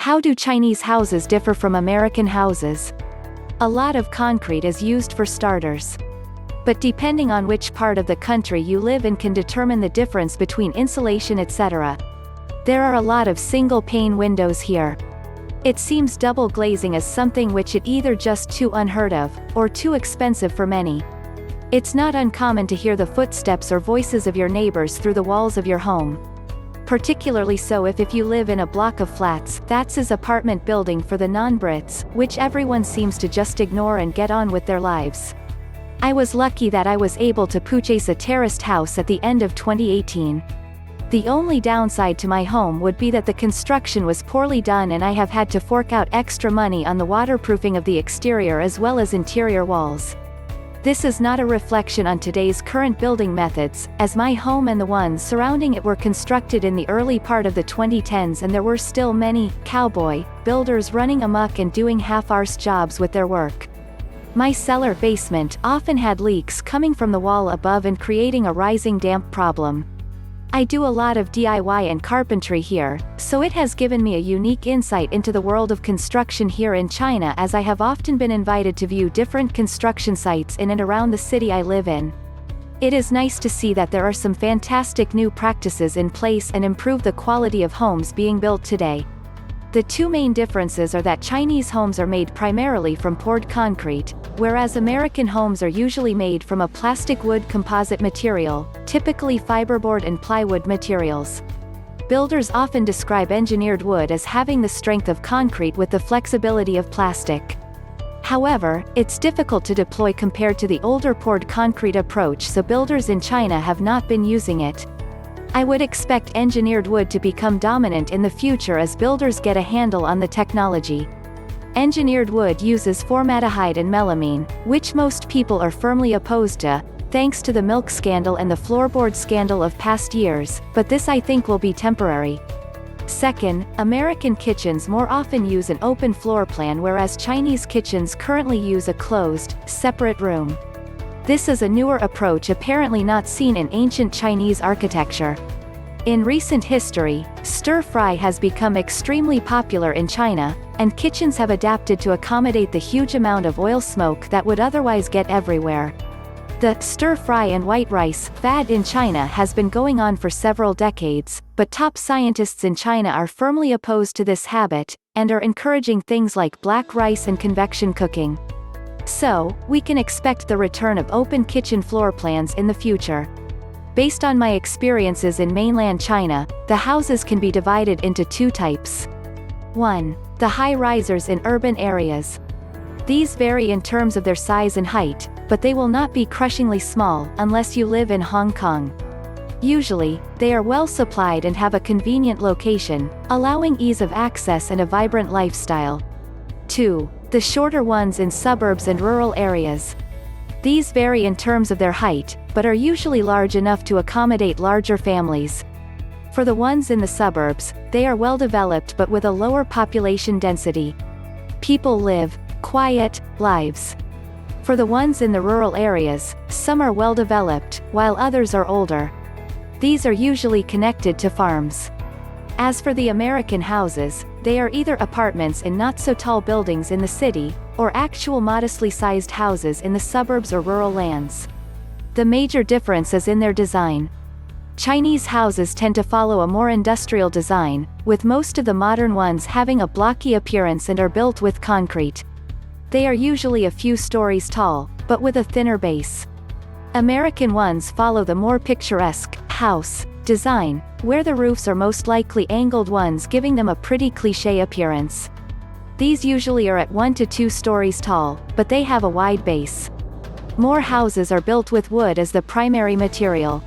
How do Chinese houses differ from American houses? A lot of concrete is used for starters. But depending on which part of the country you live in can determine the difference between insulation etc. There are a lot of single-pane windows here. It seems double glazing is something which is either just too unheard of, or too expensive for many. It's not uncommon to hear the footsteps or voices of your neighbors through the walls of your home. Particularly so if you live in a block of flats, that's his apartment building for the non-Brits, which everyone seems to just ignore and get on with their lives. I was lucky that I was able to purchase a terraced house at the end of 2018. The only downside to my home would be that the construction was poorly done and I have had to fork out extra money on the waterproofing of the exterior as well as interior walls. This is not a reflection on today's current building methods, as my home and the ones surrounding it were constructed in the early part of the 2010s and there were still many cowboy builders running amok and doing half-arse jobs with their work. My cellar basement often had leaks coming from the wall above and creating a rising damp problem. I do a lot of DIY and carpentry here, so it has given me a unique insight into the world of construction here in China, as I have often been invited to view different construction sites in and around the city I live in. It is nice to see that there are some fantastic new practices in place and improve the quality of homes being built today. The two main differences are that Chinese homes are made primarily from poured concrete, whereas American homes are usually made from a plastic wood composite material, typically fiberboard and plywood materials. Builders often describe engineered wood as having the strength of concrete with the flexibility of plastic. However, it's difficult to deploy compared to the older poured concrete approach, so builders in China have not been using it. I would expect engineered wood to become dominant in the future as builders get a handle on the technology. Engineered wood uses formaldehyde and melamine, which most people are firmly opposed to, thanks to the milk scandal and the floorboard scandal of past years, but this I think will be temporary. Second, American kitchens more often use an open floor plan, whereas Chinese kitchens currently use a closed, separate room. This is a newer approach apparently not seen in ancient Chinese architecture. In recent history, stir-fry has become extremely popular in China, and kitchens have adapted to accommodate the huge amount of oil smoke that would otherwise get everywhere. The stir-fry and white rice fad in China has been going on for several decades, but top scientists in China are firmly opposed to this habit, and are encouraging things like black rice and convection cooking. So, we can expect the return of open kitchen floor plans in the future. Based on my experiences in mainland China, the houses can be divided into two types. 1. The high-risers in urban areas. These vary in terms of their size and height, but they will not be crushingly small unless you live in Hong Kong. Usually, they are well supplied and have a convenient location, allowing ease of access and a vibrant lifestyle. 2. The shorter ones in suburbs and rural areas. These vary in terms of their height, but are usually large enough to accommodate larger families. For the ones in the suburbs, they are well developed but with a lower population density. People live quiet lives. For the ones in the rural areas, some are well developed, while others are older. These are usually connected to farms. As for the American houses, they are either apartments in not-so-tall buildings in the city, or actual modestly sized houses in the suburbs or rural lands. The major difference is in their design. Chinese houses tend to follow a more industrial design, with most of the modern ones having a blocky appearance and are built with concrete. They are usually a few stories tall, but with a thinner base. American ones follow the more picturesque house design, where the roofs are most likely angled ones, giving them a pretty cliché appearance. These usually are at 1 to 2 stories tall, but they have a wide base. More houses are built with wood as the primary material.